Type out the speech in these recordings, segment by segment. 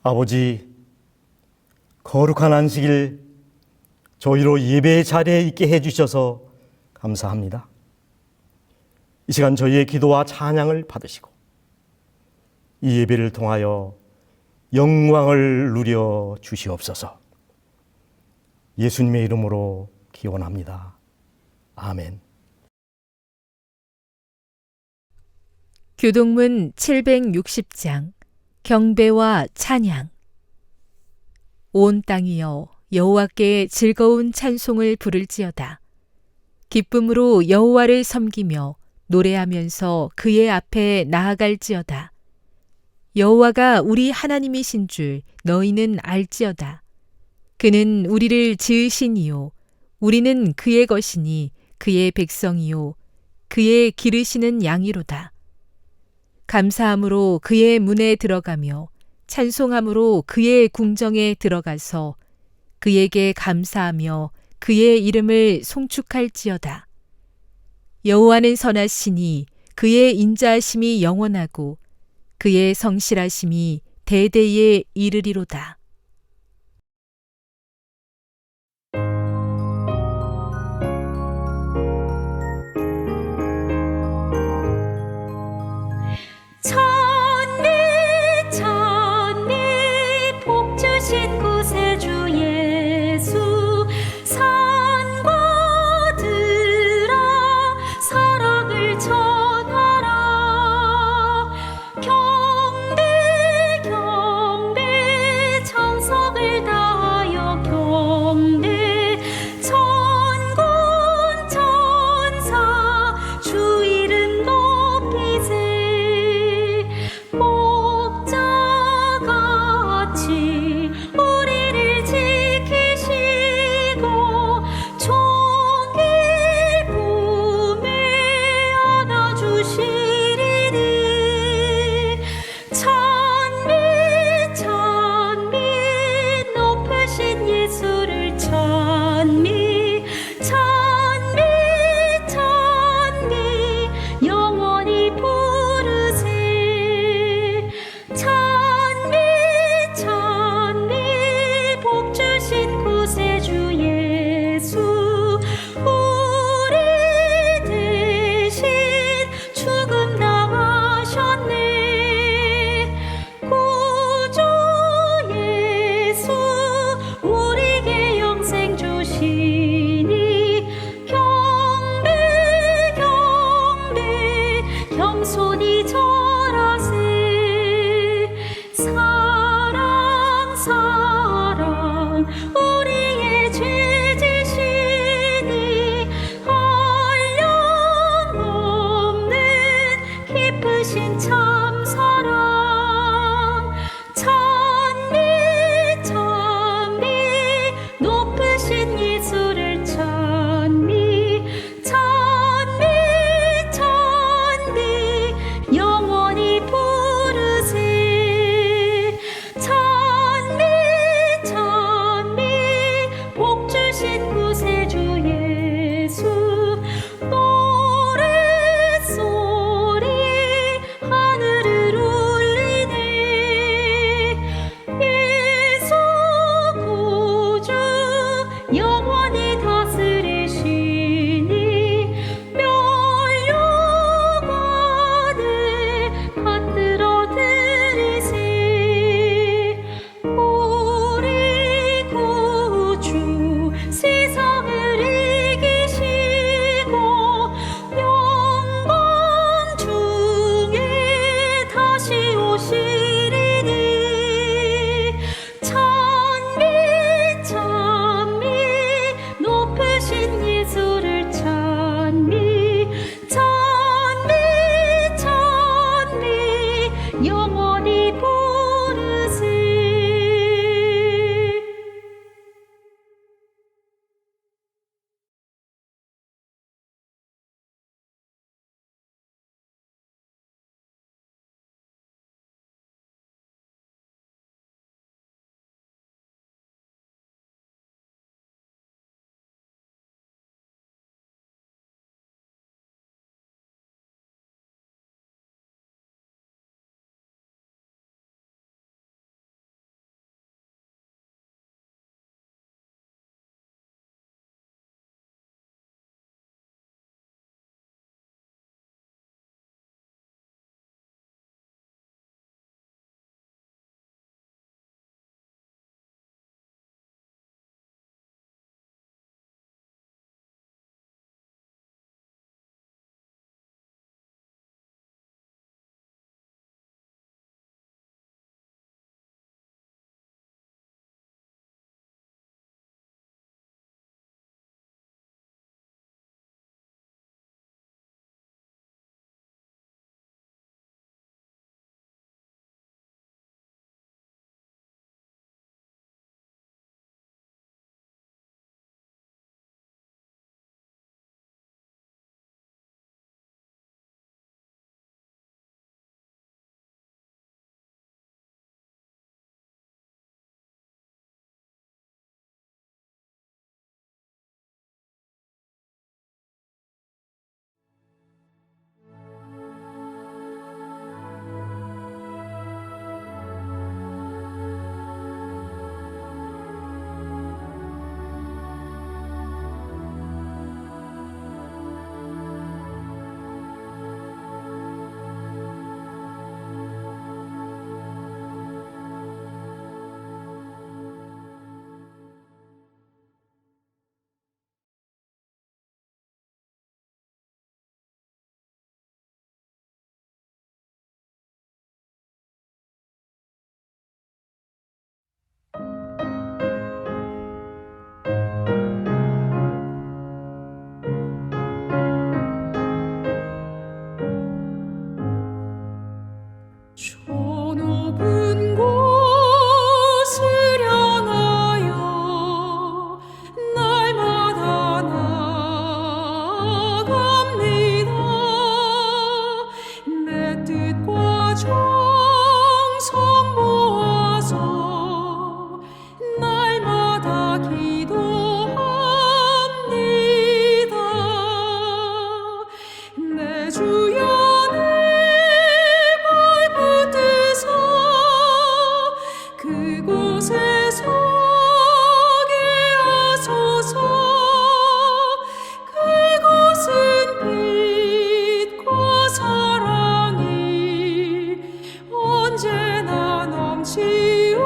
아버지, 거룩한 안식일 저희로 예배의 자리에 있게 해주셔서 감사합니다. 이 시간 저희의 기도와 찬양을 받으시고 이 예배를 통하여 영광을 누려 주시옵소서. 예수님의 이름으로 기원합니다. 아멘. 교동문 760장 경배와 찬양. 온 땅이여 여호와께 즐거운 찬송을 부를지어다. 기쁨으로 여호와를 섬기며 노래하면서 그의 앞에 나아갈지어다. 여호와가 우리 하나님이신 줄 너희는 알지어다. 그는 우리를 지으신 이요 우리는 그의 것이니 그의 백성이요 그의 기르시는 양이로다. 감사함으로 그의 문에 들어가며 찬송함으로 그의 궁정에 들어가서 그에게 감사하며 그의 이름을 송축할지어다. 여호와는 선하시니 그의 인자하심이 영원하고 그의 성실하심이 대대에 이르리로다. 찬미 찬미 복 주신 구세주 예수 산과 들아 사랑을 전하라. 경배 경배 정성을 다하여 경배 천군 천사 주 이름 높이세. 목자같이 우리를 지키시고 종일 품에 안아주시리니 찬미 찬미 높으신 예수를 찬미 찬미 찬미 영원히 부르세. 찬미 찬미 복 주신 구세주 예수 우리 대신 죽음 당하셨네. 구주 예수 우리에게 영생 주시니 경배 경배 겸손히 절하세. 사랑 사랑 우리의 죄 지시니 한량없는 깊으신 참 사랑. 찬미 찬미 높으신 예수를 찬미 찬미 찬미 영원히 부르세. 찬미 찬미 그곳에 서게 하소서. 그곳은 빛과 사랑이 언제나 넘치옵니다.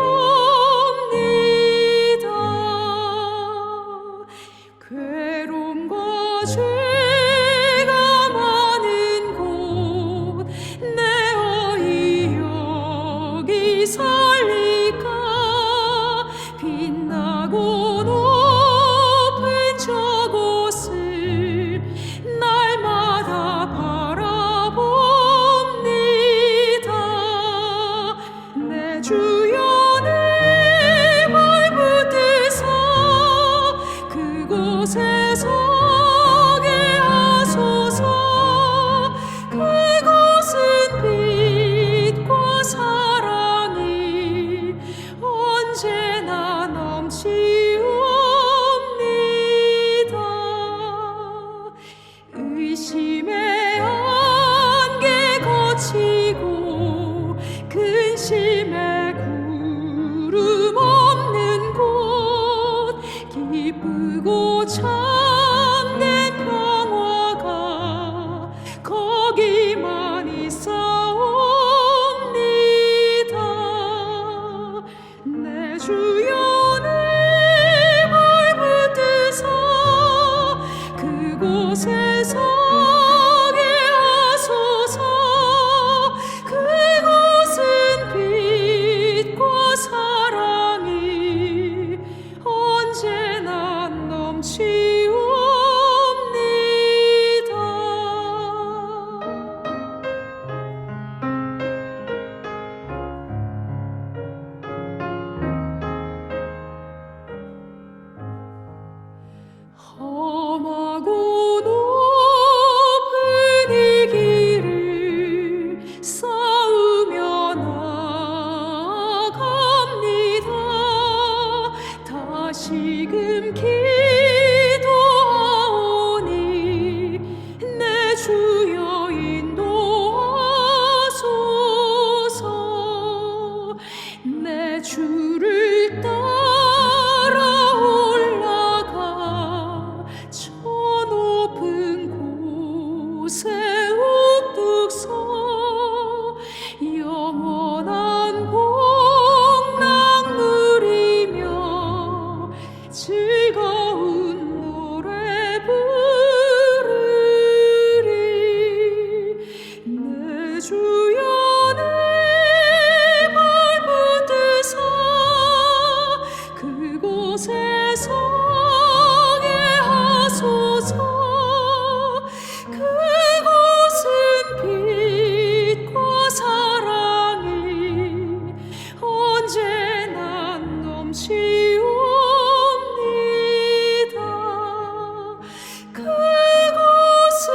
괴로움과 죄가 많은 곳 내 어이 여기 살리까. 빛나고 높은 저곳을 날마다 바라봅니다. 내 주여 내 발붙드사 그곳에 서게 하소서. 그곳은 빛과 사랑이 언제나 넘치옵니다. 의심의 안개 거치고 근심의 구름 없는 곳 기쁘고 참된 평화가 거기만 있사옵니다. 내 주여 내 발붙드사 그곳에 서게 하소서. 그곳은 빛과 사랑이 언제나 넘치옵니다. 험하고 높은 이 길을 쌓으며 나아갑니다. 다시금 기도하오니 내 주여 인도하소서. 내 주를 따라 올라가 저 높은 곳에 우뚝 서 영원한 복락 누리며 즐거운 노래 부르리. 내 주여 내 발붙드사 그곳에 서게 하소서. 그곳은 빛과 사랑이 언제나 넘치옵니다. 그곳은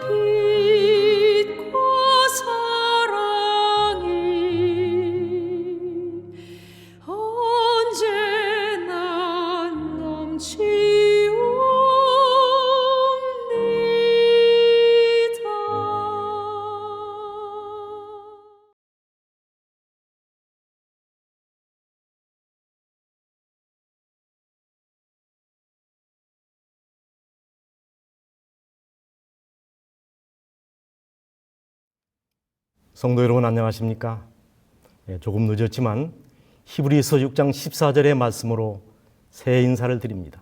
빛과 사랑이 언제나 넘치옵니다. 성도 여러분 안녕하십니까? 조금 늦었지만 히브리서 6장 14절의 말씀으로 새 인사를 드립니다.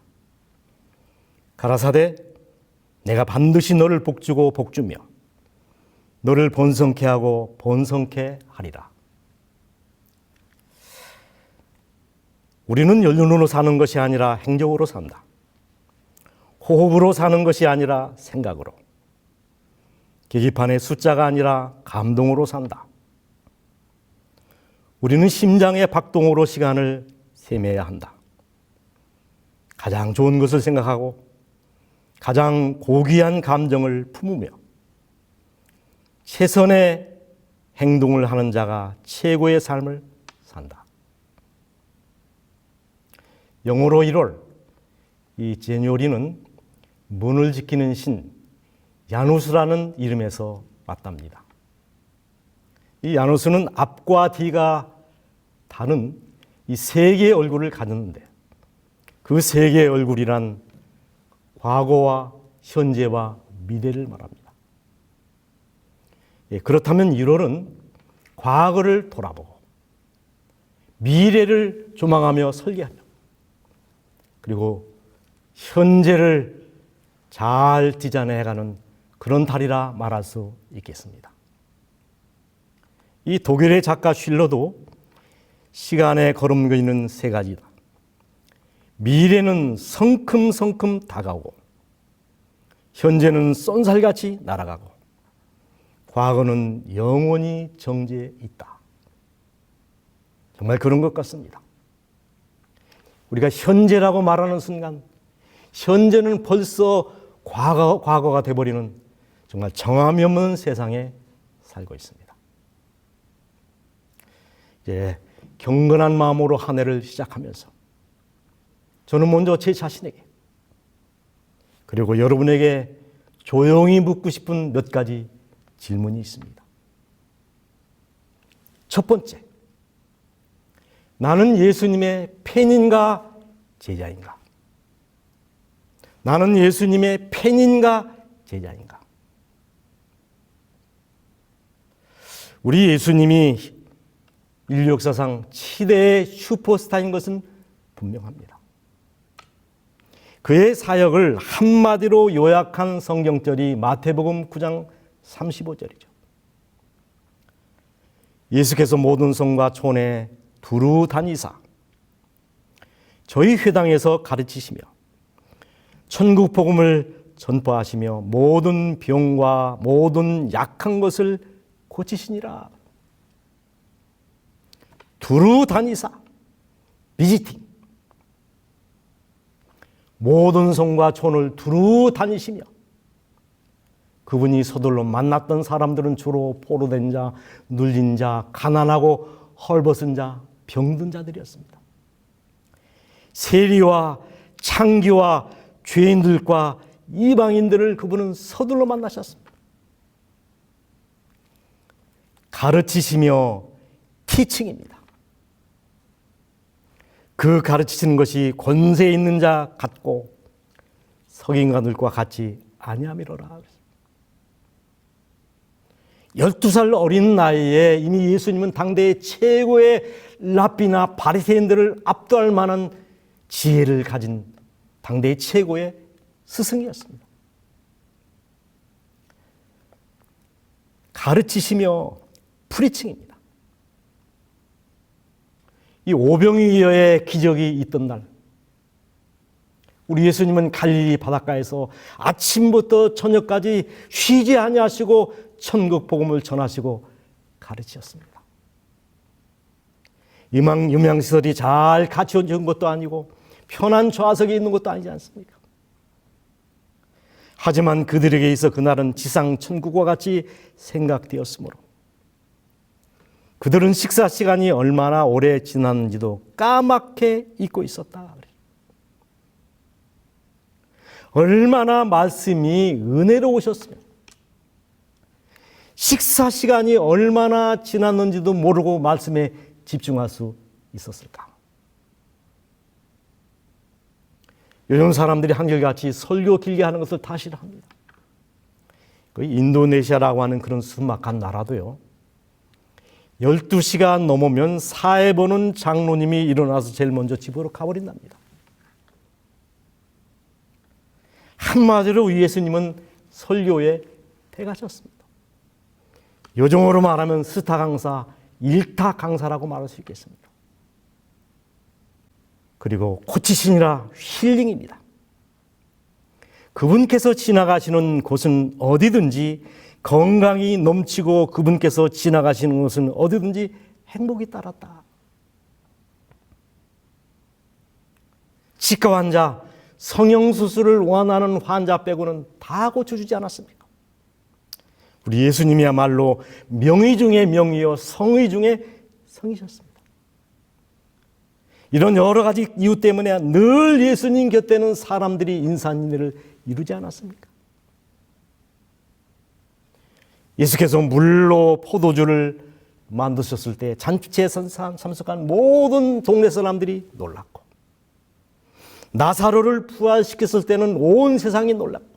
가라사대 내가 반드시 너를 복주고 복주며 너를 번성케 하고 번성케 하리라. 우리는 연륜으로 사는 것이 아니라 행적으로 산다. 호흡으로 사는 것이 아니라 생각으로. 계기판의 숫자가 아니라 감동으로 산다. 우리는 심장의 박동으로 시간을 세매야 한다. 가장 좋은 것을 생각하고 가장 고귀한 감정을 품으며 최선의 행동을 하는 자가 최고의 삶을 산다. 영어로 1월, 이 제뉴어리는 문을 지키는 신 야누스라는 이름에서 왔답니다. 이 야누스는 앞과 뒤가 다른 이 세 개의 얼굴을 가졌는데 그 세 개의 얼굴이란 과거와 현재와 미래를 말합니다. 그렇다면 1월은 과거를 돌아보고 미래를 조망하며 설계하며 그리고 현재를 잘 디자인해가는 그런 달이라 말할 수 있겠습니다. 이 독일의 작가 쉴러도 시간에 걸음걸이는 세 가지다. 미래는 성큼성큼 다가오고 현재는 쏜살같이 날아가고 과거는 영원히 정지해 있다. 정말 그런 것 같습니다. 우리가 현재라고 말하는 순간 현재는 벌써 과거가 돼버리는 정말 정함이 없는 세상에 살고 있습니다. 이제 경건한 마음으로 한 해를 시작하면서 저는 먼저 제 자신에게 그리고 여러분에게 조용히 묻고 싶은 몇 가지 질문이 있습니다. 첫 번째, 나는 예수님의 팬인가 제자인가? 나는 예수님의 팬인가 제자인가? 우리 예수님이 인류 역사상 최대의 슈퍼스타인 것은 분명합니다. 그의 사역을 한마디로 요약한 성경절이 마태복음 9장 35절이죠. 예수께서 모든 성과 촌에 두루 다니사 저희 회당에서 가르치시며 천국 복음을 전파하시며 모든 병과 모든 약한 것을 고치시니라. 두루 다니사 비지팅 모든 성과 촌을 두루 다니시며 그분이 서둘러 만났던 사람들은 주로 포로된 자, 눌린 자, 가난하고 헐벗은 자, 병든 자들이었습니다. 세리와 창기와 죄인들과 이방인들을 그분은 서둘러 만나셨습니다. 가르치시며 티칭입니다. 그 가르치시는 것이 권세 있는 자 같고 석인가들과 같이 아니함이로라. 12살 어린 나이에 이미 예수님은 당대의 최고의 랍비나 바리새인들을 압도할 만한 지혜를 가진 당대의 최고의 스승이었습니다. 가르치시며 프리칭입니다. 이 오병이어의 기적이 있던 날 우리 예수님은 갈릴리 바닷가에서 아침부터 저녁까지 쉬지 아니하시고 천국 복음을 전하시고 가르치셨습니다. 유명시설이 잘 갖춰진 것도 아니고 편한 좌석에 있는 것도 아니지 않습니까? 하지만 그들에게 있어 그날은 지상 천국과 같이 생각되었으므로 그들은 식사 시간이 얼마나 오래 지났는지도 까맣게 잊고 있었다. 얼마나 말씀이 은혜로우셨으면 식사 시간이 얼마나 지났는지도 모르고 말씀에 집중할 수 있었을까? 요즘 사람들이 한결같이 설교 길게 하는 것을 다 싫어합니다. 그 인도네시아라고 하는 그런 순막한 나라도요. 12시간 넘으면 사회 보는 장로님이 일어나서 제일 먼저 집으로 가버린답니다. 한마디로 예수님은 설교에 패가셨습니다. 요즘으로 말하면 스타 강사, 일타 강사라고 말할 수 있겠습니다. 그리고 고치시니라 힐링입니다. 그분께서 지나가시는 곳은 어디든지 건강이 넘치고 그분께서 지나가시는 곳은 어디든지 행복이 따랐다. 치과 환자, 성형수술을 원하는 환자 빼고는 다 고쳐주지 않았습니까? 우리 예수님이야말로 명의 중에 명의요 성의 중에 성이셨습니다. 이런 여러 가지 이유 때문에 늘 예수님 곁에는 사람들이 인산인해를 이루지 않았습니까? 예수께서 물로 포도주를 만드셨을 때 잔치에 참석한 모든 동네 사람들이 놀랐고, 나사로를 부활시켰을 때는 온 세상이 놀랐고,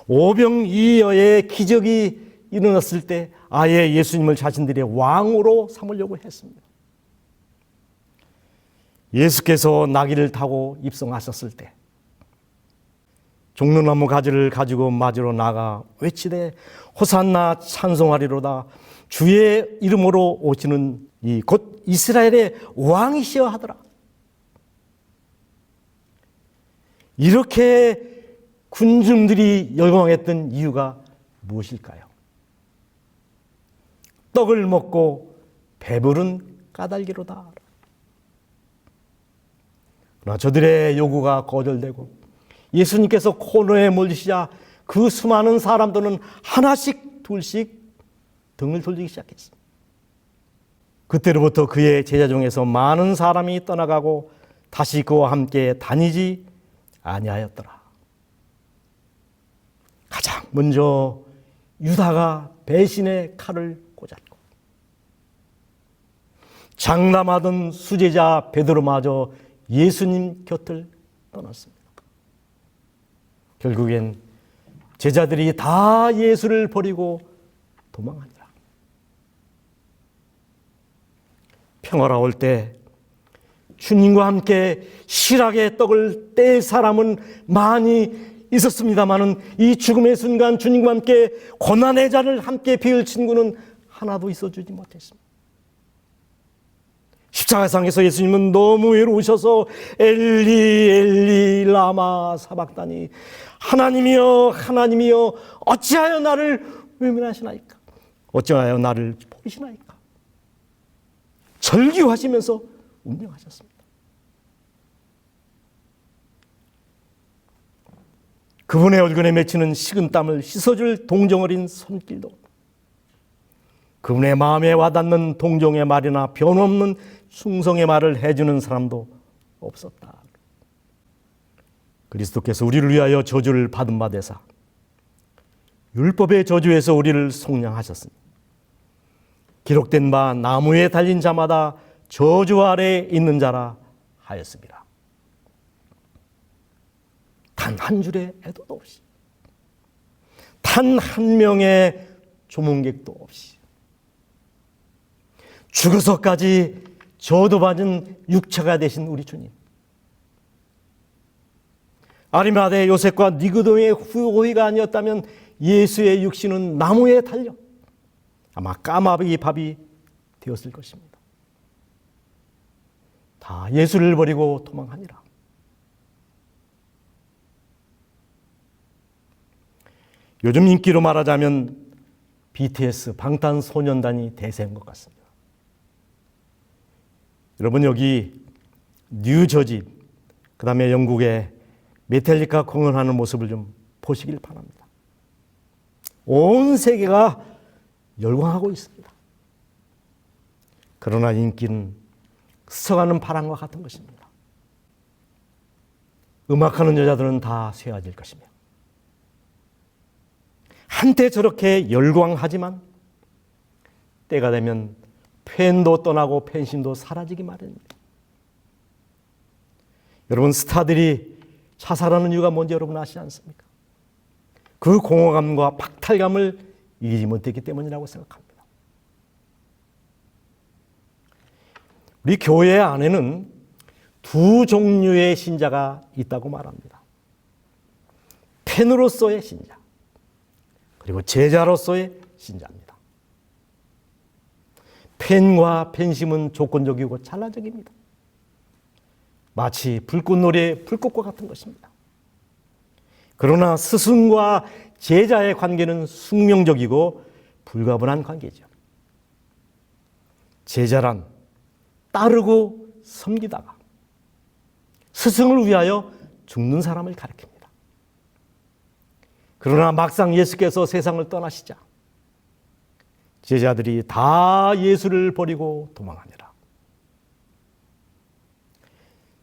오병이어의 기적이 일어났을 때 아예 예수님을 자신들의 왕으로 삼으려고 했습니다. 예수께서 나귀를 타고 입성하셨을 때 종려나무 가지를 가지고 맞으러 나가 외치되 호산나 찬송하리로다, 주의 이름으로 오시는 이 곧 이스라엘의 왕이시여 하더라. 이렇게 군중들이 열광했던 이유가 무엇일까요? 떡을 먹고 배부른 까닭이로다. 그러나 저들의 요구가 거절되고 예수님께서 코너에 몰리시자 그 수많은 사람들은 하나씩 둘씩 등을 돌리기 시작했습니다. 그때로부터 그의 제자 중에서 많은 사람이 떠나가고 다시 그와 함께 다니지 아니하였더라. 가장 먼저 유다가 배신의 칼을 꽂았고, 장담하던 수제자 베드로마저 예수님 곁을 떠났습니다. 결국엔 제자들이 다 예수를 버리고 도망하니라. 평화로울 때 주님과 함께 실하게 떡을 뗄 사람은 많이 있었습니다마는 이 죽음의 순간 주님과 함께 고난의 잔을 함께 베을 친구는 하나도 있어주지 못했습니다. 십자가상에서 예수님은 너무 외로우셔서 엘리 엘리 라마 사박다니, 하나님이여 하나님이여 어찌하여 나를 외면하시나이까, 어찌하여 나를 버리시나이까 절규하시면서 운명하셨습니다. 그분의 얼굴에 맺히는 식은땀을 씻어줄 동정어린 손길도, 그분의 마음에 와닿는 동정의 말이나 변함없는 충성의 말을 해주는 사람도 없었다. 그리스도께서 우리를 위하여 저주를 받은 바 되사 율법의 저주에서 우리를 속량하셨으니 기록된 바 나무에 달린 자마다 저주 아래에 있는 자라 하였습니다. 단 한 줄의 애도도 없이, 단 한 명의 조문객도 없이 죽어서까지 저도받은 육체가 되신 우리 주님, 아리마대 요셉과 니고데모의 후호의가 아니었다면 예수의 육신은 나무에 달려 아마 까마귀 밥이 되었을 것입니다. 다 예수를 버리고 도망하니라. 요즘 인기로 말하자면 BTS 방탄소년단이 대세인 것 같습니다. 여러분, 여기 뉴저지, 그 다음에 영국의 메탈리카 공연하는 모습을 좀 보시길 바랍니다. 온 세계가 열광하고 있습니다. 그러나 인기는 스쳐가는 바람과 같은 것입니다. 음악하는 여자들은 다 쇠해질 것이며, 한때 저렇게 열광하지만 때가 되면 팬도 떠나고 팬심도 사라지기 마련입니다. 여러분, 스타들이 자살하는 이유가 뭔지 여러분 아시지 않습니까? 그 공허감과 박탈감을 이기지 못했기 때문이라고 생각합니다. 우리 교회 안에는 두 종류의 신자가 있다고 말합니다. 팬으로서의 신자, 그리고 제자로서의 신자입니다. 팬과 팬심은 조건적이고 찰나적입니다. 마치 불꽃놀이의 불꽃과 같은 것입니다. 그러나 스승과 제자의 관계는 숙명적이고 불가분한 관계죠. 제자란 따르고 섬기다가 스승을 위하여 죽는 사람을 가리킵니다. 그러나 막상 예수께서 세상을 떠나시자 제자들이 다 예수를 버리고 도망하니라.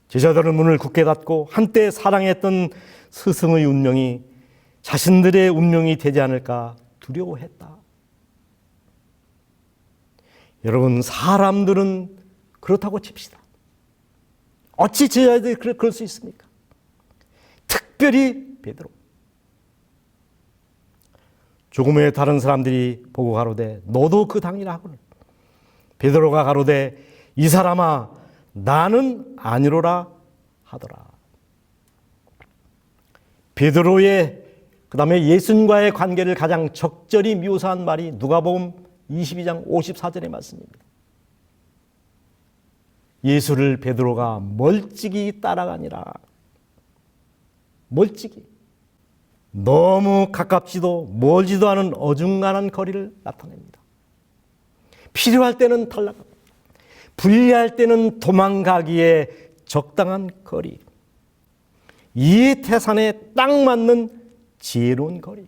제자들은 문을 굳게 닫고 한때 사랑했던 스승의 운명이 자신들의 운명이 되지 않을까 두려워했다. 여러분, 사람들은 그렇다고 칩시다. 어찌 제자들이 그럴 수 있습니까? 특별히 베드로. 조금 후에 다른 사람들이 보고 가로되 너도 그 당이라 하거늘 베드로가 가로되 이 사람아 나는 아니로라 하더라. 베드로의 그다음에 예수님과의 관계를 가장 적절히 묘사한 말이 누가복음 22장 54절의 말씀입니다. 예수를 베드로가 멀찍이 따라가니라. 멀찍이. 너무 가깝지도 멀지도 않은 어중간한 거리를 나타냅니다. 필요할 때는 탈락하고 불리할 때는 도망가기에 적당한 거리. 이 태산에 딱 맞는 지혜로운 거리.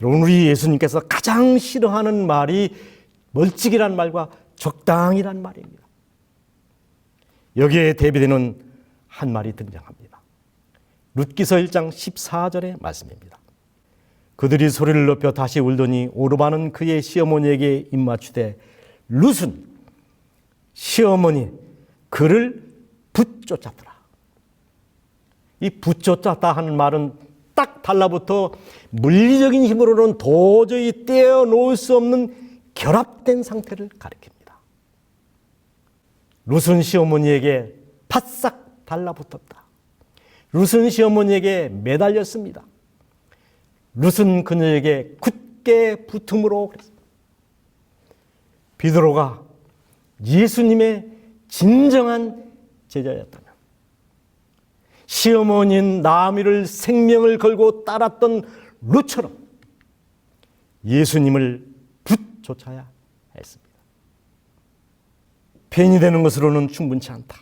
여러분, 우리 예수님께서 가장 싫어하는 말이 멀찍이란 말과 적당이란 말입니다. 여기에 대비되는 한 말이 등장합니다. 룻기서 1장 14절의 말씀입니다. 그들이 소리를 높여 다시 울더니 오르바는 그의 시어머니에게 입맞추되 룻은 시어머니 그를 붙쫓았더라. 이 붙쫓았다 하는 말은 딱 달라붙어 물리적인 힘으로는 도저히 떼어놓을 수 없는 결합된 상태를 가리킵니다. 룻은 시어머니에게 바싹 달라붙었다. 룻은 시어머니에게 매달렸습니다. 룻은 그녀에게 굳게 붙음으로 그랬습니다. 베드로가 예수님의 진정한 제자였다면 시어머니인 나아미를 생명을 걸고 따랐던 룻처럼 예수님을 붙쫓아야 했습니다. 팬이 되는 것으로는 충분치 않다.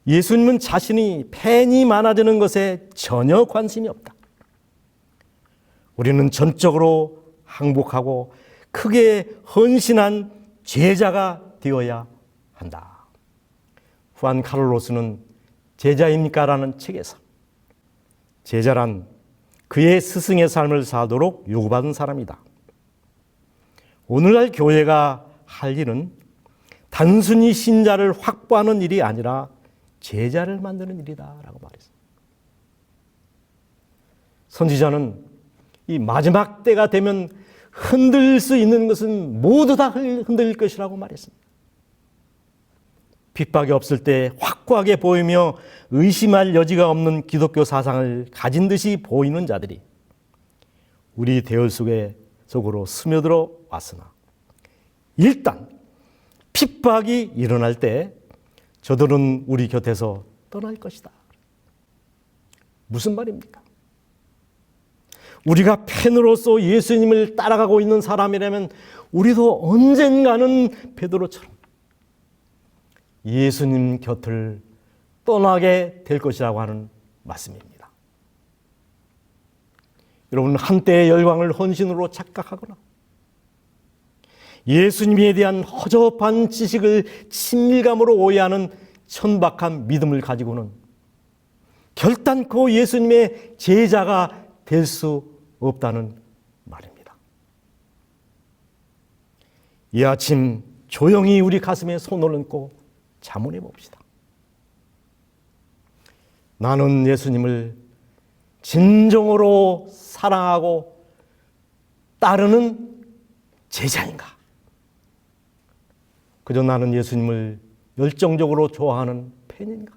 예수님은 자신이 팬이 많아지는 것에 전혀 관심이 없다. 우리는 전적으로 항복하고 크게 헌신한 제자가 되어야 한다. 후안 카를로스는 제자입니까? 라는 책에서 제자란 그의 스승의 삶을 사도록 요구받은 사람이다. 오늘날 교회가 할 일은 단순히 신자를 확보하는 일이 아니라 제자를 만드는 일이다 라고 말했습니다. 선지자는 이 마지막 때가 되면 흔들 수 있는 것은 모두 다 흔들릴 것이라고 말했습니다. 핍박이 없을 때 확고하게 보이며 의심할 여지가 없는 기독교 사상을 가진 듯이 보이는 자들이 우리 대열 속으로 스며들어 왔으나 일단 핍박이 일어날 때 저들은 우리 곁에서 떠날 것이다. 무슨 말입니까? 우리가 팬으로서 예수님을 따라가고 있는 사람이라면 우리도 언젠가는 베드로처럼 예수님 곁을 떠나게 될 것이라고 하는 말씀입니다. 여러분, 한때의 열광을 헌신으로 착각하거나 예수님에 대한 허접한 지식을 친밀감으로 오해하는 천박한 믿음을 가지고는 결단코 예수님의 제자가 될 수 없다는 말입니다. 이 아침 조용히 우리 가슴에 손을 얹고 자문해 봅시다. 나는 예수님을 진정으로 사랑하고 따르는 제자인가? 그저 나는 예수님을 열정적으로 좋아하는 팬인가?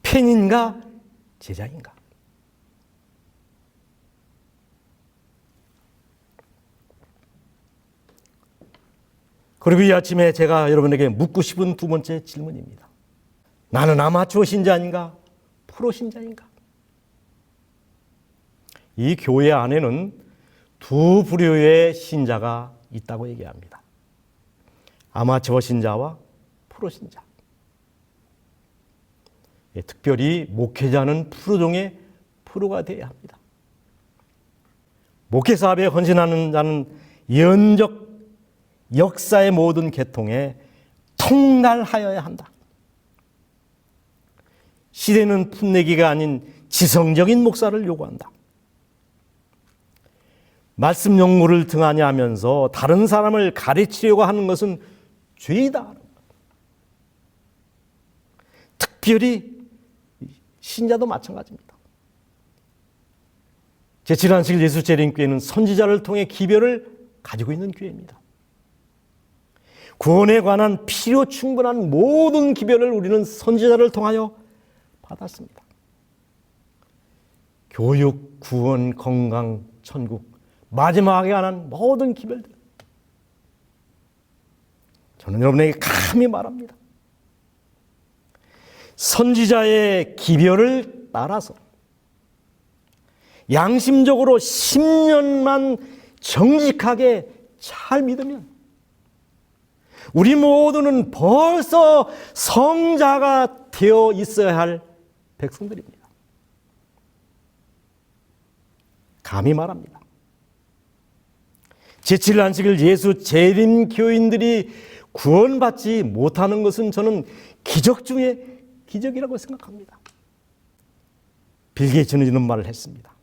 팬인가? 제자인가? 그리고 이 아침에 제가 여러분에게 묻고 싶은 두 번째 질문입니다. 나는 아마추어 신자인가? 프로 신자인가? 이 교회 안에는 두 부류의 신자가 있다고 얘기합니다. 아마추어 신자와 프로 신자. 특별히 목회자는 프로 중에 프로가 되어야 합니다. 목회 사업에 헌신하는 자는 예언적 역사의 모든 계통에 통달하여야 한다. 시대는 풋내기가 아닌 지성적인 목사를 요구한다. 말씀 연구를 등한히 하면서 다른 사람을 가르치려고 하는 것은 죄이다. 특별히 신자도 마찬가지입니다. 제7안식 예수 재림교회는 선지자를 통해 기별을 가지고 있는 교회입니다. 구원에 관한 필요 충분한 모든 기별을 우리는 선지자를 통하여 받았습니다. 교육, 구원, 건강, 천국, 마지막에 관한 모든 기별들. 저는 여러분에게 감히 말합니다. 선지자의 기별을 따라서 양심적으로 10년만 정직하게 잘 믿으면 우리 모두는 벌써 성자가 되어 있어야 할 백성들입니다. 감히 말합니다. 제7안식일 예수 재림 교인들이 구원받지 못하는 것은 저는 기적 중에 기적이라고 생각합니다. 빌 게이츠는 이런 말을 했습니다.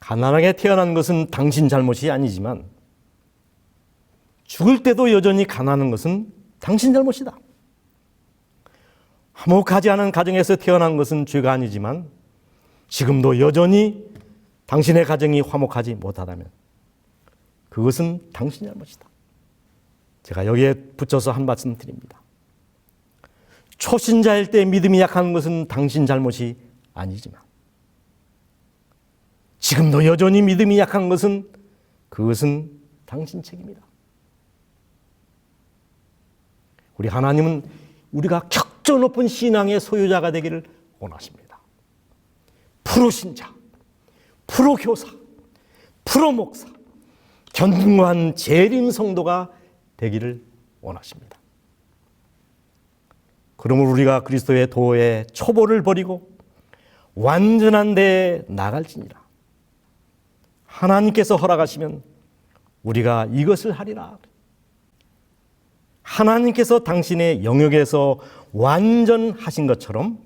가난하게 태어난 것은 당신 잘못이 아니지만 죽을 때도 여전히 가난한 것은 당신 잘못이다. 화목하지 않은 가정에서 태어난 것은 죄가 아니지만 지금도 여전히 당신의 가정이 화목하지 못하다면 그것은 당신 잘못이다. 제가 여기에 붙여서 한 말씀 드립니다. 초신자일 때 믿음이 약한 것은 당신 잘못이 아니지만 지금도 여전히 믿음이 약한 것은 그것은 당신 책임이다. 우리 하나님은 우리가 격조 높은 신앙의 소유자가 되기를 원하십니다. 프로신자, 프로교사, 프로목사, 견고한 재림 성도가 되기를 원하십니다. 그러므로 우리가 그리스도의 도의 초보를 버리고 완전한 데에 나갈지니라. 하나님께서 허락하시면 우리가 이것을 하리라. 하나님께서 당신의 영역에서 완전하신 것처럼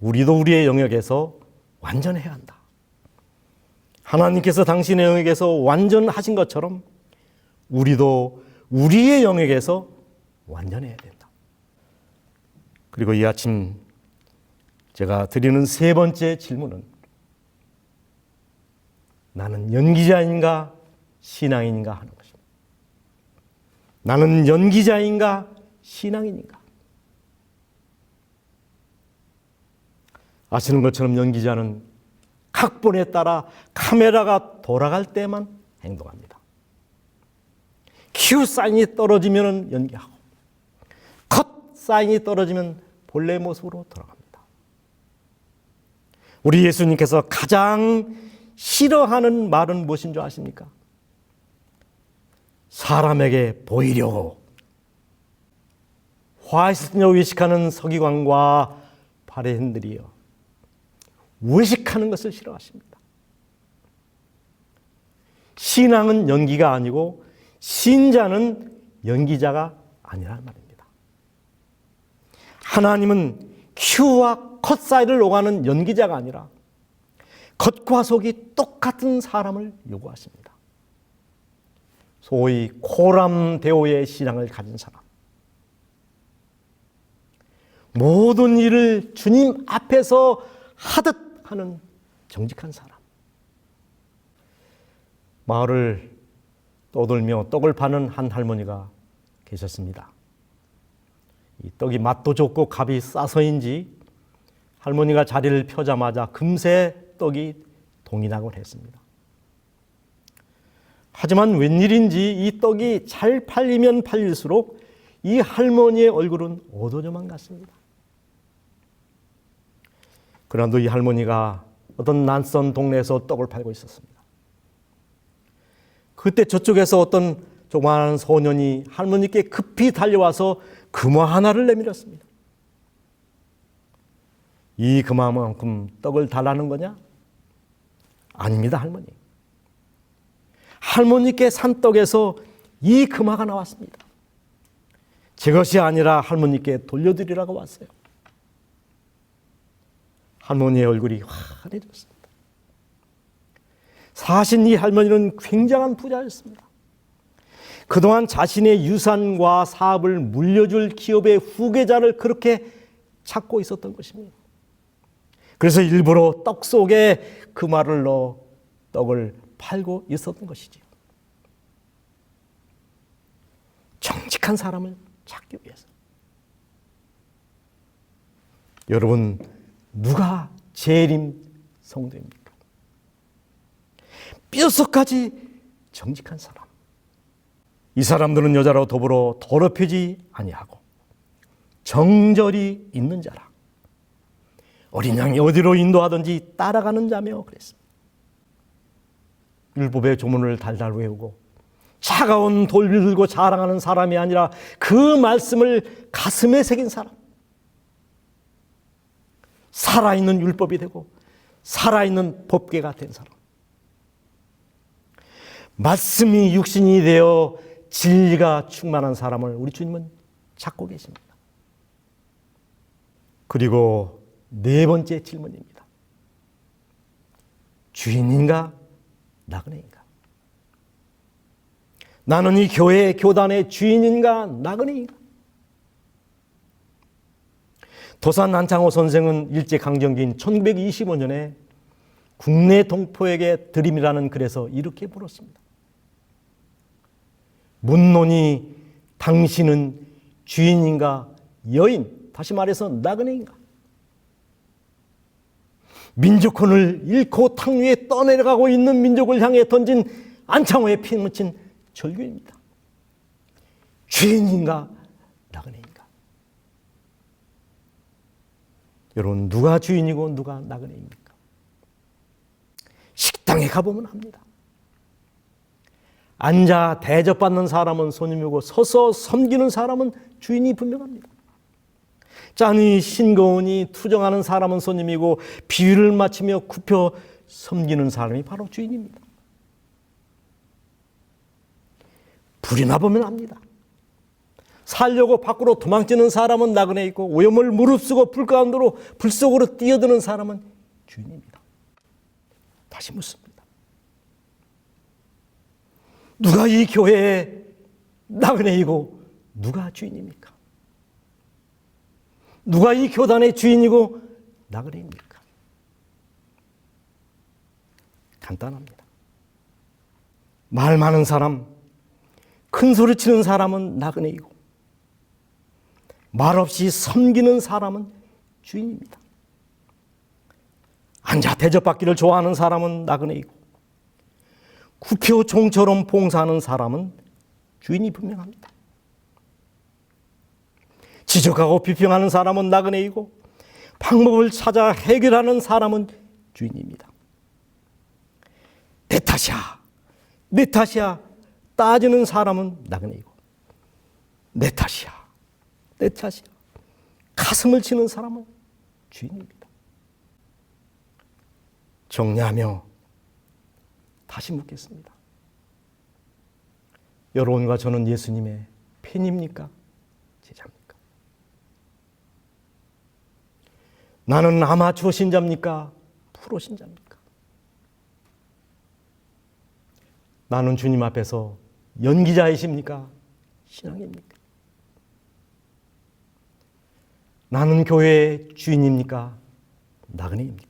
우리도 우리의 영역에서 완전해야 한다. 하나님께서 당신의 영역에서 완전하신 것처럼 우리도 우리의 영역에서 완전해야 된다. 그리고 이 아침 제가 드리는 세 번째 질문은 나는 연기자인가 신앙인인가 하는 것입니다. 나는 연기자인가 신앙인인가? 아시는 것처럼 연기자는 각본에 따라 카메라가 돌아갈 때만 행동합니다. 큐 사인이 떨어지면 연기하고 컷 사인이 떨어지면 본래 모습으로 돌아갑니다. 우리 예수님께서 가장 싫어하는 말은 무엇인 줄 아십니까? 사람에게 보이려고 화이트녀 의식하는 서기관과 바리새인들이요 의식하는 것을 싫어하십니다. 신앙은 연기가 아니고 신자는 연기자가 아니라는 말입니다. 하나님은 큐와 컷 사이를 오가는 연기자가 아니라 겉과 속이 똑같은 사람을 요구하십니다. 소위 코람데오의 신앙을 가진 사람. 모든 일을 주님 앞에서 하듯 하는 정직한 사람. 마을을 떠돌며 떡을 파는 한 할머니가 계셨습니다. 이 떡이 맛도 좋고 값이 싸서인지 할머니가 자리를 펴자마자 금세 떡이 동이 나곤 했습니다. 하지만 웬일인지 이 떡이 잘 팔리면 팔릴수록 이 할머니의 얼굴은 어두워져만 갔습니다. 그런데 이 할머니가 어떤 낯선 동네에서 떡을 팔고 있었습니다. 그때 저쪽에서 어떤 조그마한 소년이 할머니께 급히 달려와서 금화 하나를 내밀었습니다. 이 금화만큼 떡을 달라는 거냐? 아닙니다, 할머니. 할머니께 산 떡에서 이 금화가 나왔습니다. 제 것이 아니라 할머니께 돌려드리라고 왔어요. 할머니의 얼굴이 환해졌습니다. 사실 이 할머니는 굉장한 부자였습니다. 그동안 자신의 유산과 사업을 물려줄 기업의 후계자를 그렇게 찾고 있었던 것입니다. 그래서 일부러 떡 속에 그 말을 넣어 떡을 팔고 있었던 것이지요. 정직한 사람을 찾기 위해서. 여러분, 누가 재림 성도입니까? 뼛속까지 정직한 사람. 이 사람들은 여자로 더불어 더럽히지 아니하고 정절이 있는 자라. 어린 양이 어디로 인도하든지 따라가는 자며 그랬습니다. 율법의 조문을 달달 외우고 차가운 돌을 들고 자랑하는 사람이 아니라 그 말씀을 가슴에 새긴 사람. 살아있는 율법이 되고 살아있는 법궤가 된 사람. 말씀이 육신이 되어 진리가 충만한 사람을 우리 주님은 찾고 계십니다. 그리고 네 번째 질문입니다. 주인인가 나그네인가? 나는 이 교회 교단의 주인인가 나그네인가? 도산 안창호 선생은 일제강점기인 1925년에 국내 동포에게 드림이라는 글에서 이렇게 물었습니다. 묻노니 당신은 주인인가 여인, 다시 말해서 나그네인가? 민족혼을 잃고 탕 위에 떠내려가고 있는 민족을 향해 던진 안창호의 피 묻힌 절규입니다. 주인인가 나그네인가? 여러분, 누가 주인이고 누가 나그네입니까? 식당에 가보면 합니다. 앉아 대접받는 사람은 손님이고 서서 섬기는 사람은 주인이 분명합니다. 짠이 싱거우니 투정하는 사람은 손님이고 비유를 맞추며 굽혀 섬기는 사람이 바로 주인입니다. 불이 나보면 압니다. 살려고 밖으로 도망치는 사람은 나그네 있고 오염을 무릅쓰고 불 가운데로 불 속으로 뛰어드는 사람은 주인입니다. 다시 묻습니다. 누가 이 교회의 나그네이고 누가 주인입니까? 누가 이 교단의 주인이고 나그네입니까? 간단합니다. 말 많은 사람, 큰 소리 치는 사람은 나그네이고 말없이 섬기는 사람은 주인입니다. 앉아 대접받기를 좋아하는 사람은 나그네이고 구표 종처럼 봉사하는 사람은 주인이 분명합니다. 지적하고 비평하는 사람은 나그네이고 방법을 찾아 해결하는 사람은 주인입니다. 내 탓이야, 내 탓이야 따지는 사람은 나그네이고 내 탓이야, 내 탓이야 가슴을 치는 사람은 주인입니다. 정리하며 다시 묻겠습니다. 여러분과 저는 예수님의 팬입니까? 제자입니까? 나는 아마추어 신자입니까? 프로 신자입니까? 나는 주님 앞에서 연기자이십니까? 신앙입니까? 나는 교회의 주인입니까? 나그네입니까?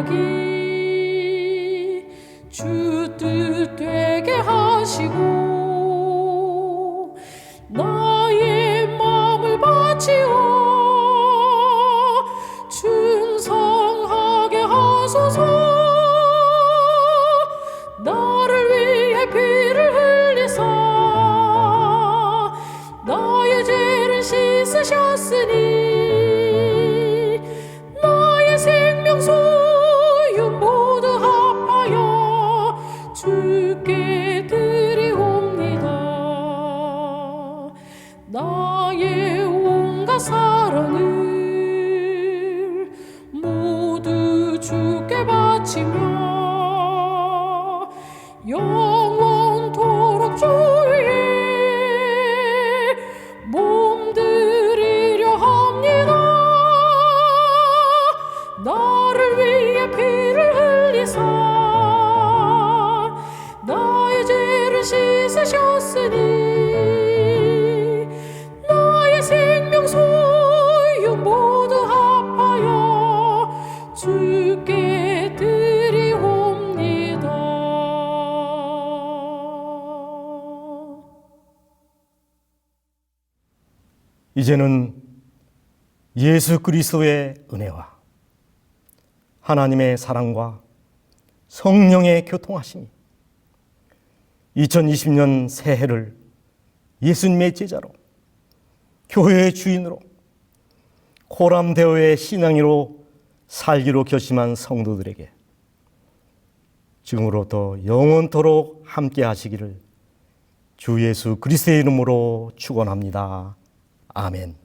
살아가기 주 뜻 되게 하시고 나의 마음을 바치어 충성하게 하소서. 나를 위해 피를 흘리사 나의 죄를 씻으셨으니 나의 생명 소유 모두 합하여 주께 드리옵니다. 나의 온갖 사랑을 모두 주께 바치며 영원토록 주 위에 몸드리려 합니다. 나를 위해 피를 흘리사 나의 죄를 씻으셨으니 나의 생명 소유 모두 합하여 주께 드리옵니다. 이제는 예수 그리스도의 은혜와 하나님의 사랑과 성령의 교통하심이 2020년 새해를 예수님의 제자로 교회의 주인으로 코람데오의 신앙이로 살기로 결심한 성도들에게 지금으로부터 영원토록 함께 하시기를 주 예수 그리스도의 이름으로 축원합니다. 아멘.